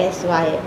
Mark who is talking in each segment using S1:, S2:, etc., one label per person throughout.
S1: SY,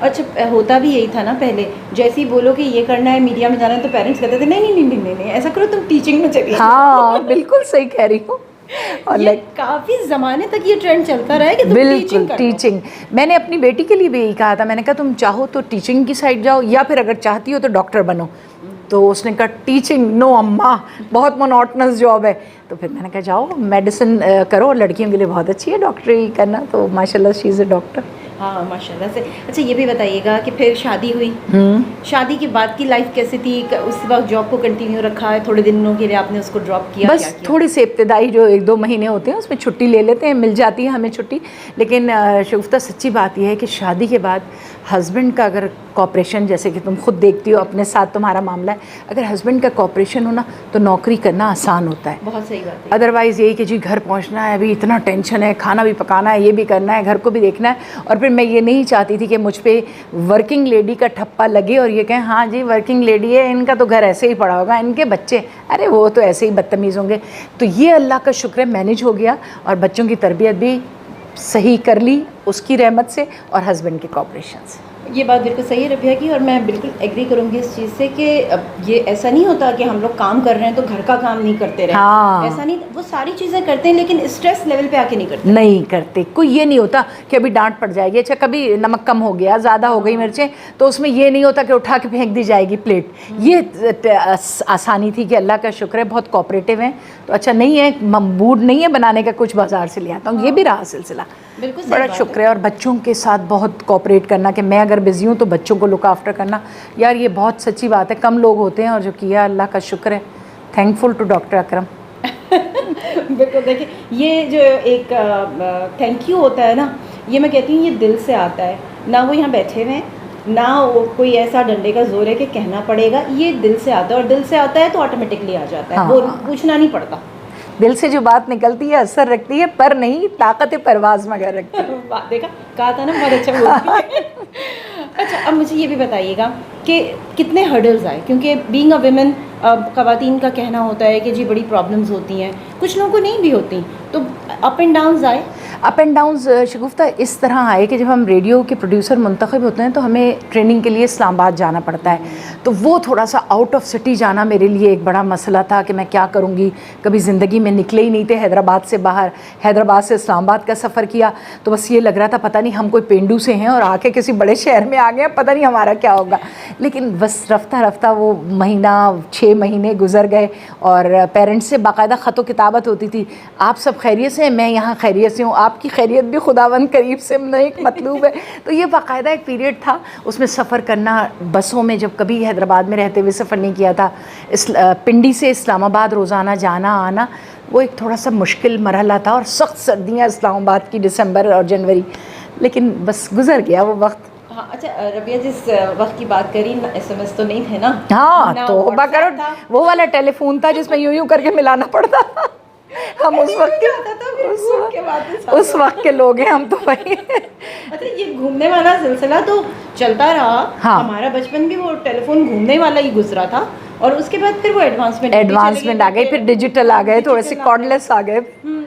S1: اچھا ہوتا بھی یہی تھا نا پہلے, جیسے ہی بولو کہ یہ کرنا ہے, میڈیا میں جانا ہے, تو پیرنٹس کہتے تھے نہیں نہیں نہیں نہیں نہیں ایسا کرو تم ٹیچنگ میں چلی.
S2: ہاں بالکل صحیح کہہ رہی ہوں. اور
S1: یہ کافی زمانے تک یہ ٹرینڈ چلتا رہا ہے کہ تم
S2: بالکل ٹیچنگ. میں نے اپنی بیٹی کے لیے بھی یہی کہا تھا, میں نے کہا تم چاہو تو ٹیچنگ کی سائڈ جاؤ, یا پھر اگر چاہتی ہو تو ڈاکٹر بنو. تو اس نے کہا ٹیچنگ نو اماں, بہت مونوٹنس جاب ہے. تو پھر میں نے کہا جاؤ میڈیسن کرو, لڑکیوں کے لیے بہت اچھی ہے ڈاکٹری کرنا. تو ماشاء اللہ شی از اے ڈاکٹر.
S1: ہاں ماشاء اللہ سے. اچھا یہ بھی بتائیے گا کہ پھر شادی ہوئی, شادی کے بعد کی لائف کیسی تھی؟ اس وقت جاب کو کنٹینیو رکھا ہے, تھوڑے دنوں کے لیے آپ نے اس کو ڈراپ کیا؟
S2: بس تھوڑے سے ابتدائی جو 1-2 مہینے ہوتے ہیں اس میں چھٹی لے لیتے ہیں, مل جاتی ہے ہمیں چھٹی. لیکن شگفتہ سچی بات یہ ہے کہ شادی کے بعد ہسبینڈ کا اگر کوآپریشن, جیسے کہ تم خود دیکھتی ہو اپنے ساتھ تمہارا معاملہ ہے, اگر ہسبینڈ کا کوآپریشن ہونا تو نوکری کرنا آسان ہوتا ہے.
S1: بہت صحیح بات ہے.
S2: ادروائز یہی کہ جی گھر پہنچنا ہے, ابھی اتنا ٹینشن ہے, کھانا بھی پکانا ہے, یہ بھی کرنا ہے, گھر کو بھی دیکھنا ہے. اور پھر میں یہ نہیں چاہتی تھی کہ مجھ پہ ورکنگ لیڈی کا ٹھپا لگے اور یہ کہیں ہاں جی ورکنگ لیڈی ہے, ان کا تو گھر ایسے ہی پڑا ہوگا, ان کے بچے ارے وہ تو ایسے ہی بدتمیز ہوں گے. تو یہ اللہ کا شکر ہے مینیج ہو گیا, اور بچوں کی تربیت بھی صحیح کر لی اس کی رحمت سے اور ہسبینڈ کے کوآپریشن سے.
S1: یہ بات بالکل صحیح ہے ربیہ کی, اور میں بالکل ایگری کروں گی اس چیز سے کہ یہ ایسا نہیں ہوتا کہ ہم لوگ کام کر رہے ہیں تو گھر کا کام نہیں کرتے رہے.
S2: ہاں
S1: ایسا نہیں, وہ ساری چیزیں کرتے ہیں لیکن اسٹریس لیول پہ آ کے
S2: نہیں کرتے. کوئی یہ نہیں ہوتا کہ ابھی ڈانٹ پڑ جائے گی, اچھا کبھی نمک کم ہو گیا, زیادہ ہو گئی مرچیں, تو اس میں یہ نہیں ہوتا کہ اٹھا کے پھینک دی جائے گی پلیٹ. یہ آسانی تھی کہ اللہ کا شکر ہے بہت کوآپریٹو ہیں. تو اچھا نہیں ہے, موڈ نہیں ہے بنانے کا کچھ بازار سے لے آتا ہوں, یہ بھی رہا سلسلہ. بڑا شکر ہے. اور بچوں کے ساتھ بہت کوآپریٹ کرنا, کہ میں اگر بزی ہوں تو بچوں کو لک آفٹر کرنا, یار یہ بہت سچی بات ہے. کم لوگ ہوتے ہیں اور جو کیا, اللہ کا شکر ہے. تھینک فل ٹو ڈاکٹر اکرم.
S1: بالکل. دیکھیں یہ جو ایک تھینک یو ہوتا ہے نا, یہ میں کہتی ہوں یہ دل سے آتا ہے. نہ وہ یہاں بیٹھے ہوئے ہیں, نہ وہ کوئی ایسا ڈنڈے کا زور ہے کہ کہنا پڑے گا, یہ دل سے آتا ہے. اور دل سے آتا ہے تو آٹومیٹکلی آ جاتا ہے, وہ پوچھنا نہیں پڑتا.
S2: دل سے جو بات نکلتی ہے اثر رکھتی ہے, پر نہیں طاقت پرواز مگر رکھتی ہے.
S1: دیکھا, کہا تھا نا بہت اچھا بولتی ہے. اچھا اب مجھے یہ بھی بتائیے گا کہ کتنے ہرڈلز آئے, کیونکہ بینگ اے ویمن خواتین کا کہنا ہوتا ہے کہ جی بڑی پرابلمز ہوتی ہیں, کچھ لوگوں کو نہیں بھی ہوتی, تو اپ اینڈ ڈاؤنز آئے.
S2: اپ اینڈ ڈاؤنز شگفتہ اس طرح آئے کہ جب ہم ریڈیو کے پروڈیوسر منتخب ہوتے ہیں تو ہمیں ٹریننگ کے لیے اسلام آباد جانا پڑتا ہے. تو وہ تھوڑا سا آؤٹ آف سٹی جانا میرے لیے ایک بڑا مسئلہ تھا کہ میں کیا کروں گی. کبھی زندگی میں نکلے ہی نہیں تھے حیدرآباد سے باہر, حیدرآباد سے اسلام آباد کا سفر کیا تو بس یہ لگ رہا تھا پتہ نہیں ہم کوئی پینڈو سے ہیں اور آ کے کسی بڑے شہر میں آ گئے, پتہ نہیں ہمارا کیا ہوگا. لیکن بس رفتہ رفتہ وہ مہینہ 6 مہینے گزر گئے, اور پیرنٹس سے باقاعدہ خط و کتابت ہوتی تھی, آپ سب خیریت سے ہیں, میں یہاں خیریت سے ہوں, آپ کی خیریت بھی خداوند قریب سے ایک مطلوب ہے. تو یہ باقاعدہ ایک پیریڈ تھا, اس میں سفر کرنا بسوں میں, جب کبھی حیدرآباد میں رہتے ہوئے سفر نہیں کیا تھا. پنڈی سے اسلام آباد روزانہ جانا آنا وہ ایک تھوڑا سا مشکل مرحلہ تھا, اور سخت سردیاں اسلام آباد کی دسمبر اور جنوری, لیکن بس گزر گیا وہ وقت.
S1: ہاں اچھا ربیہ, جس وقت کی بات کری SMS تو نہیں تھے نا؟
S2: ہاں توبہ کرو, وہ والا ٹیلی فون تھا جس میں یوں یوں کر کے ملانا پڑتا. ہم اس وقت کے لوگ ہیں ہم تو بھائی.
S1: اچھا یہ گھومنے والا سلسلہ تو چلتا رہا, ہمارا بچپن بھی وہ ٹیلی فون گھومنے والا ہی گزرا تھا, اور اس کے بعد پھر وہ ایڈوانسمنٹ
S2: آ گئی, پھر ڈیجیٹل آ گئے, تھوڑے سے کارڈلیس آ گئے,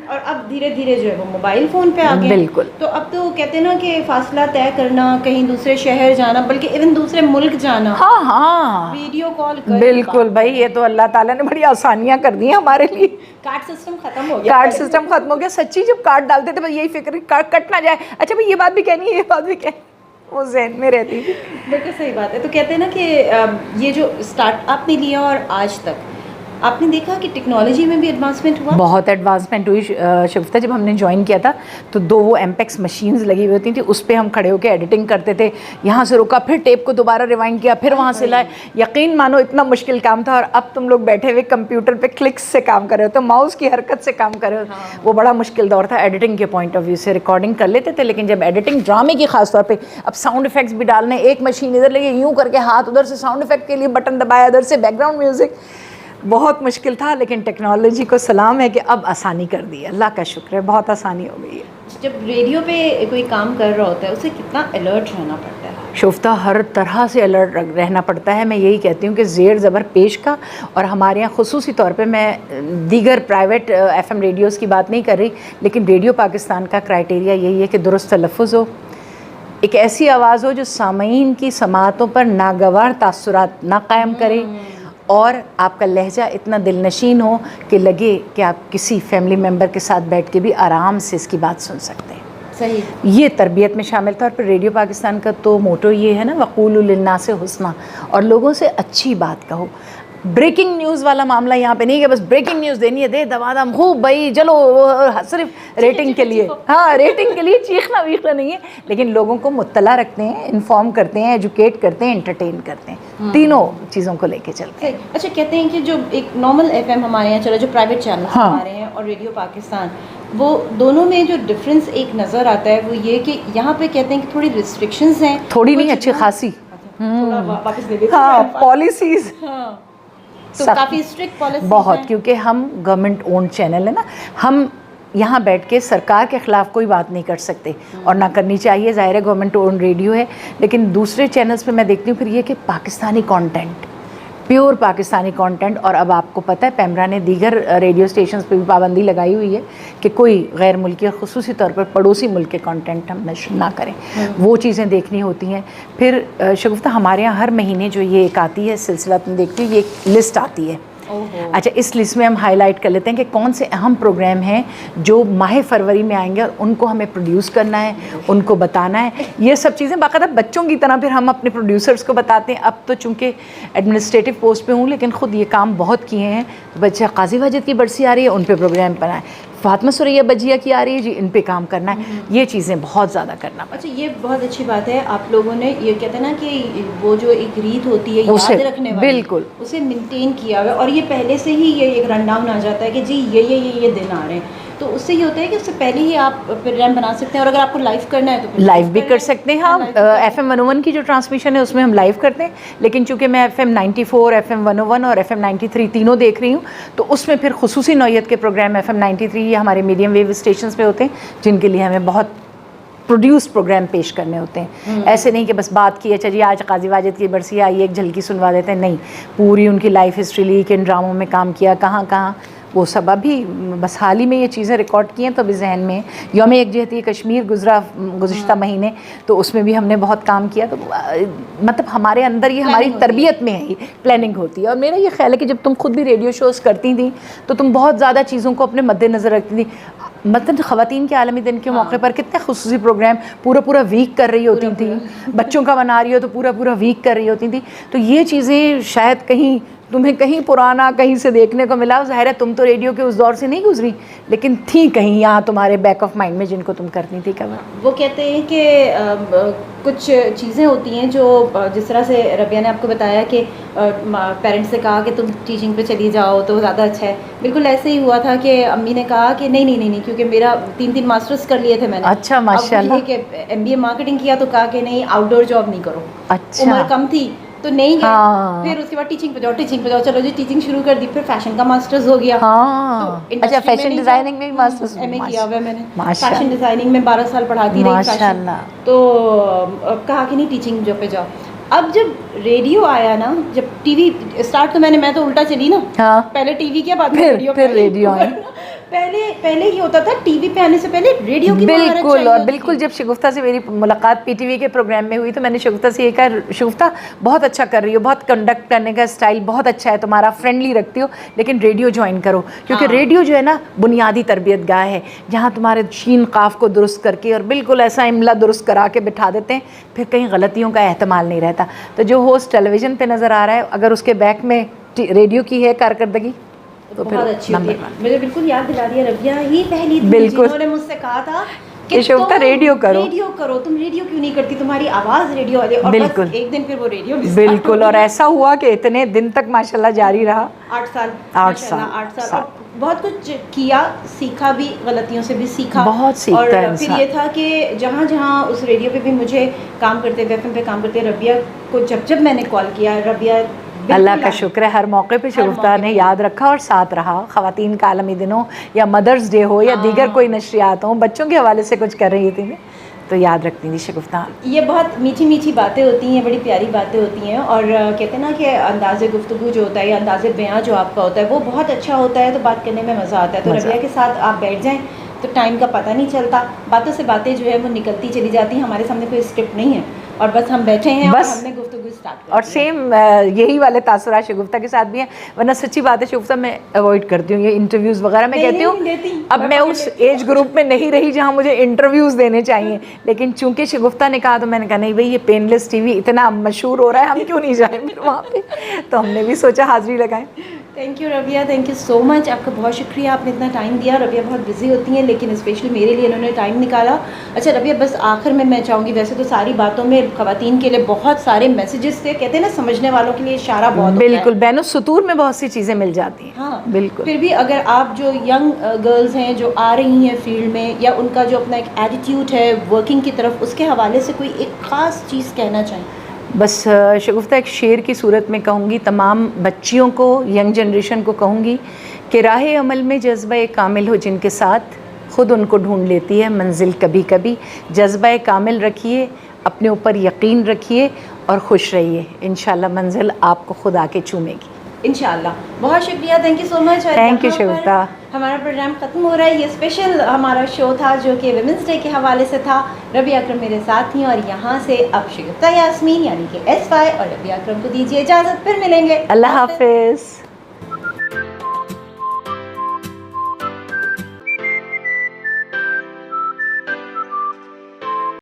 S1: اور اب دھیرے دھیرے جو ہے وہ موبائل فون پہ آ گئے.
S2: بالکل.
S1: تو اب تو کہتے ہیں نا کہ فاصلہ طے کرنا, کہیں دوسرے شہر جانا, بلکہ ایون دوسرے ملک جانا,
S2: ہاں
S1: ویڈیو کال کر,
S2: بالکل بھائی, یہ تو اللہ تعالیٰ نے بڑی آسانیاں کر دی ہیں ہمارے لیے.
S1: کارڈ سسٹم ختم ہو گیا,
S2: کارڈ سسٹم ختم ہو گیا سچی. جب کارڈ ڈالتے تھے بس یہی فکر, کارڈ کٹ نہ جائے, اچھا بھائی یہ بات بھی کہنی ہے, یہ بات بھی کہنی, وہ ذہن میں رہتی تھی.
S1: بالکل صحیح بات ہے. تو کہتے ہیں نا کہ یہ جو اسٹارٹ آپ نے لیا اور آج تک آپ نے دیکھا کہ ٹیکنالوجی میں بھی ایڈوانسمنٹ ہوا.
S2: بہت ایڈوانسمنٹ ہوئی شگفتہ. جب ہم نے جوائن کیا تھا تو 2 وہ ایمپیکس مشینز لگی ہوئی ہوتی تھیں, اس پہ ہم کھڑے ہو کے ایڈیٹنگ کرتے تھے. یہاں سے رکا, پھر ٹیپ کو دوبارہ ریوائنڈ کیا, پھر وہاں سے لائے. یقین مانو اتنا مشکل کام تھا, اور اب تم لوگ بیٹھے ہوئے کمپیوٹر پہ کلکس سے کام کر رہے ہو, تو ماؤس کی حرکت سے کام کر رہے ہو. وہ بڑا مشکل دور تھا ایڈیٹنگ کے پوائنٹ آف ویو سے. ریکارڈنگ کر لیتے تھے, لیکن جب ایڈیٹنگ ڈرامے کی خاص طور پہ, اب ساؤنڈ افیکٹس بھی ڈالنے, ایک مشین ادھر لگے, یوں کر کے ہاتھ ادھر سے ساؤنڈ افیکٹ کے لیے بٹن دبایا, ادھر سے بیک گراؤنڈ میوزک, بہت مشکل تھا. لیکن ٹیکنالوجی کو سلام ہے کہ اب آسانی کر دی ہے, اللہ کا شکر ہے, بہت آسانی ہو گئی ہے.
S1: جب ریڈیو پہ کوئی کام کر رہا ہوتا ہے اسے کتنا الرٹ رہنا پڑتا ہے؟
S2: شفتہ ہر طرح سے الرٹ رہنا پڑتا ہے. میں یہی کہتی ہوں کہ زیر زبر پیش کا, اور ہمارے یہاں خصوصی طور پہ, میں دیگر پرائیویٹ FM ریڈیوز کی بات نہیں کر رہی, لیکن ریڈیو پاکستان کا کرائٹیریا یہی ہے کہ درست تلفظ ہو, ایک ایسی آواز ہو جو سامعین کی سماعتوں پر ناگوار تاثرات نہ قائم کرے اور آپ کا لہجہ اتنا دل نشین ہو کہ لگے کہ آپ کسی فیملی ممبر کے ساتھ بیٹھ کے بھی آرام سے اس کی بات سن سکتے ہیں.
S1: صحیح.
S2: یہ تربیت میں شامل تھا. اور پھر ریڈیو پاکستان کا تو موٹو یہ ہے نا وقولوا للناس حسنا, اور لوگوں سے اچھی بات کہو. بریکنگ نیوز والا معاملہ یہاں پہ نہیں کہ بس بریکنگ نیوز دینی ہے دے دبا دم خوب بھائی چلو, صرف ریٹنگ کے لیے, ہاں ریٹنگ کے لیے چیخنا ویخنا نہیں ہے, لیکن لوگوں کو مطلع رکھتے ہیں, انفارم کرتے ہیں, ایجوکیٹ کرتے ہیں, انٹرٹین کرتے ہیں, تینوں چیزوں کو لے کے چلتے ہیں.
S1: اچھا کہتے ہیں کہ جو ایک نارمل ایف ایم ہمارے یہاں چلو جو پرائیویٹ چینل ہمارے ہیں اور ریڈیو پاکستان, وہ دونوں میں جو ڈفرینس ایک نظر آتا ہے وہ یہ کہ یہاں پہ کہتے ہیں کہ تھوڑی ریسٹرکشنز ہیں,
S2: تھوڑی نہیں اچھی خاصی,
S1: ہاں
S2: پالیسیز
S1: تو کافی اسٹرکٹ پالیسی
S2: بہت, کیونکہ ہم گورنمنٹ اونڈ چینل ہے نا, ہم یہاں بیٹھ کے سرکار کے خلاف کوئی بات نہیں کر سکتے اور نہ کرنی چاہیے, ظاہر ہے گورنمنٹ اون ریڈیو ہے. لیکن دوسرے چینلز پہ میں دیکھتی ہوں پھر یہ کہ Pakistani content, pure Pakistani content. اور اب آپ کو پتہ ہے پیمرا نے دیگر ریڈیو اسٹیشنز پہ بھی پابندی لگائی ہوئی ہے کہ کوئی غیر ملکی اور خصوصی طور پر پڑوسی ملک کے کانٹینٹ ہم نشر نہ کریں, وہ چیزیں دیکھنی ہوتی ہیں. پھر شگفتہ ہمارے یہاں ہر مہینے جو یہ ایک آتی ہے سلسلہ, تم دیکھتی ہو یہ ایک لسٹ آتی ہے. اچھا, اس لسٹ میں ہم ہائی لائٹ کر لیتے ہیں کہ کون سے اہم پروگرام ہیں جو ماہ فروری میں آئیں گے اور ان کو ہمیں پروڈیوس کرنا ہے, ان کو بتانا ہے. یہ سب چیزیں باقاعدہ بچوں کی طرح پھر ہم اپنے پروڈیوسرز کو بتاتے ہیں. اب تو چونکہ ایڈمنسٹریٹو پوسٹ پہ ہوں لیکن خود یہ کام بہت کیے ہیں. بچہ قاضی واجد کی برسی آ رہی ہے, ان پہ پروگرام بنائیں. فاطمہ سریا بجیا کی آ رہی ہے جی, ان پہ کام کرنا ہے. یہ چیزیں بہت زیادہ کرنا.
S1: اچھا, یہ بہت اچھی بات ہے. آپ لوگوں نے یہ کہتے ہیں نا کہ وہ جو ایک ریت ہوتی ہے یاد رکھنے والی,
S2: بالکل
S1: اسے مینٹین کیا ہوا ہے, اور یہ پہلے سے ہی یہ ایک رن ڈاؤن آ جاتا ہے کہ جی یہ دن آ رہے ہیں, تو اس سے یہ ہوتا ہے کہ اس سے پہلے ہی آپ پروگرام بنا سکتے ہیں. اور اگر آپ کو لائیو کرنا ہے تو
S2: لائیو بھی کر سکتے ہیں. ہاں, ایف ایم 101 کی جو ٹرانسمیشن ہے اس میں ہم لائیو کرتے ہیں, لیکن چونکہ میں ایف ایم 94, ایف ایم 101 اور ایف ایم 93 تینوں دیکھ رہی ہوں, تو اس میں پھر خصوصی نوعیت کے پروگرام ایف ایم 93 یہ ہمارے میڈیم ویو اسٹیشنز پہ ہوتے ہیں جن کے لیے ہمیں بہت پروڈیوس پروگرام پیش کرنے ہوتے ہیں. ایسے نہیں کہ بس بات کی, اچھا جی آج قاضی واجد کی برسی آئی ایک جھلکی سنوا دیتے ہیں, نہیں, پوری ان کی لائف ہسٹری لی, کن ڈراموں میں کام کیا, کہاں کہاں, وہ سب ابھی بس حال ہی میں یہ چیزیں ریکارڈ کی ہیں تو ابھی ذہن میں. یوم یکجہتی کشمیر گزرا گزشتہ مہینے, تو اس میں بھی ہم نے بہت کام کیا. تو مطلب ہمارے اندر یہ ہماری تربیت میں ہے, پلاننگ ہوتی ہے. اور میرا یہ خیال ہے کہ جب تم خود بھی ریڈیو شوز کرتی تھیں تو تم بہت زیادہ چیزوں کو اپنے مد نظر رکھتی تھیں. مثلاً خواتین کے عالمی دن کے موقع پر کتنے خصوصی پروگرام پورا ویک کر رہی ہوتی تھیں, بچوں کا بنا رہی ہو تو پورا ویک کر رہی ہوتی تھیں. تو یہ چیزیں شاید کہیں تمہیں کہیں پرانا کہیں سے دیکھنے کو ملا. ظاہر ہے تم تو ریڈیو کے اس دور سے نہیں گزری, لیکن تھیں کہیں یہاں تمہارے بیک آف مائنڈ میں جن کو تم کرنی تھی کور.
S1: وہ کہتے ہیں کہ کچھ چیزیں ہوتی ہیں جو جس طرح سے ربیہ نے آپ کو بتایا کہ پیرنٹس سے کہا کہ تم ٹیچنگ پہ چلی جاؤ تو زیادہ اچھا ہے, بالکل ایسے ہی ہوا تھا کہ امی نے کہا کہ نہیں کیونکہ میرا 3 ماسٹرز کر لیے تھے میں نے.
S2: اچھا ماشاء اللہ.
S1: کہ MBA مارکیٹنگ کیا تو کہا کہ نہیں آؤٹ ڈور جاب نہیں کرو.
S2: اچھا,
S1: عمر کم تھی تو نہیں گئے. پھر اس کے بعد ٹیچنگ پہ جاؤ, چلو جی ٹیچنگ شروع کر دی. پھر فیشن کا ماسٹرز ہو گیا.
S2: اچھا, فیشن ڈیزائننگ میں بھی ماسٹرز,
S1: ایم اے کیا ہوا ہے میں نے. فیشن ڈیزائننگ میں 12 سال پڑھاتی رہی فیشن. تو کہا کہ نہیں ٹیچنگ جو پہ جاؤ. اب جب ریڈیو آیا نا, جب ٹی وی اسٹارٹ, میں تو الٹا چلی نا, پہلے ٹی وی کیا بعد میں ریڈیو آئے. پہلے یہ ہوتا تھا ٹی وی پہ آنے سے پہلے ریڈیو کی
S2: بالکل. اور بالکل جب شگفتہ سے میری ملاقات پی ٹی وی کے پروگرام میں ہوئی تو میں نے شگفتہ سے یہ کہا, شگفتہ بہت اچھا کر رہی ہو, بہت کنڈکٹ کرنے کا اسٹائل بہت اچھا ہے تمہارا, فرینڈلی رکھتی ہو, لیکن ریڈیو جوائن کرو. کیونکہ ریڈیو جو ہے نا بنیادی تربیت گاہ ہے, جہاں تمہارے شین قاف کو درست کر کے اور بالکل ایسا املا درست کرا کے بٹھا دیتے ہیں, پھر کہیں غلطیوں کا احتمال نہیں رہتا. تو جو ہوسٹ ٹیلی ویژن پہ نظر آ رہا ہے, اگر اس کے بیک میں ریڈیو کی ہے کارکردگی تو
S1: بہت اچھی ہوتی ہے. مجھے بالکل یاد دلا دیا, ربیہ ہی پہلی تھی جنہوں نے مجھ سے کہا تھا کہ
S2: شگفتہ ریڈیو کرو.
S1: تم ریڈیو کیوں نہیں کرتی, تمہاری آواز ریڈیو والے. اور
S2: بالکل
S1: ایک دن پھر وہ ریڈیو
S2: بالکل. اور ایسا ہوا کہ اتنے دن تک ماشاءاللہ جاری رہا.
S1: 8 سال. اور بہت کچھ کیا, سیکھا بھی, غلطیوں سے بھی سیکھا,
S2: بہت سیکھتا ہے
S1: اور پھر یہ تھا کہ جہاں اس ریڈیو پہ بھی مجھے کام کرتے ہوئے FM پہ کام کرتے ربیہ کو جب میں نے کال کیا, ربیہ
S2: اللہ کا شکر ہے ہر موقع پہ شگفتہ نے یاد رکھا اور ساتھ رہا. خواتین کا عالمی دن ہو یا مدرس ڈے ہو یا دیگر کوئی نشریات ہوں, بچوں کے حوالے سے کچھ کر رہی تھی تو یاد رکھتی تھی شگفتہ.
S1: یہ بہت میٹھی باتیں ہوتی ہیں, بڑی پیاری باتیں ہوتی ہیں. اور کہتے ہیں نا کہ انداز گفتگو جو ہوتا ہے یا انداز بیاں جو آپ کا ہوتا ہے وہ بہت اچھا ہوتا ہے, تو بات کرنے میں مزہ آتا ہے. تو ربیہ کے ساتھ آپ بیٹھ جائیں, تو ٹائم کا پتہ نہیں چلتا, باتوں سے باتیں جو ہے وہ نکلتی چلی جاتی ہیں, ہمارے سامنے کوئی اسکرپٹ نہیں ہے اور بس ہم بیٹھے ہیں اور
S2: بس
S1: ہم نے گفتگو اسٹارٹ کر
S2: اور سیم یہی والے تاثرات شگفتہ کے ساتھ بھی ہیں, ورنہ سچی بات ہے شگفتہ میں اوائڈ کرتی ہوں یہ انٹرویوز وغیرہ. میں کہتی ہوں اب میں اس ایج گروپ میں نہیں رہی جہاں مجھے انٹرویوز دینے چاہیے, لیکن چونکہ شگفتہ نے کہا تو میں نے کہا نہیں بھائی یہ پین لیس ٹی وی اتنا مشہور ہو رہا ہے, ہم کیوں نہیں جائیں پھر وہاں پہ, تو ہم نے بھی سوچا حاضری لگائیں.
S1: Thank you Rabia, thank you so much, آپ کا بہت شکریہ, آپ نے اتنا ٹائم دیا. ربیہ بہت بزی ہوتی ہیں لیکن اسپیشلی میرے لیے انہوں نے ٹائم نکالا. اچھا ربیہ, بس آخر میں چاہوں گی, ویسے تو ساری باتوں میں خواتین کے لیے بہت سارے میسیجز تھے, کہتے ہیں نا سمجھنے والوں کے لیے اشارہ بہت ہوتا ہے.
S2: بالکل, بین السطور میں بہت سی چیزیں مل جاتی ہیں.
S1: ہاں
S2: بالکل,
S1: پھر بھی اگر آپ جو ینگ گرلز ہیں جو آ رہی ہیں فیلڈ میں, یا ان کا جو اپنا ایک ایٹیٹیوڈ ہے ورکنگ کی طرف, اس کے حوالے سے کوئی ایک خاص چیز کہنا چاہیں.
S2: بس شگفتہ ایک شعر کی صورت میں کہوں گی, تمام بچیوں کو, ینگ جنریشن کو کہوں گی کہ راہ عمل میں جذبہ کامل ہو جن کے ساتھ, خود ان کو ڈھونڈ لیتی ہے منزل کبھی کبھی. جذبہ کامل رکھیے, اپنے اوپر یقین رکھیے اور خوش رہیے, انشاءاللہ منزل آپ کو خود آ کے چومے گی.
S1: انشاءاللہ. بہت شکریہ, thank you so much.
S2: Thank you Shagufta.
S1: ہمارا پروگرام ختم ہو رہا ہے. یہ اسپیشل ہمارا شو تھا جو کہ ویمنس ڈے کے حوالے سے تھا. ربیہ اکرم میرے ساتھ تھیں, اور یہاں سے اب شگفتہ یاسمین یعنی کہ SY اور ربیہ اکرم کو دیجیے اجازت, پھر ملیں گے.
S2: اللہ حافظ.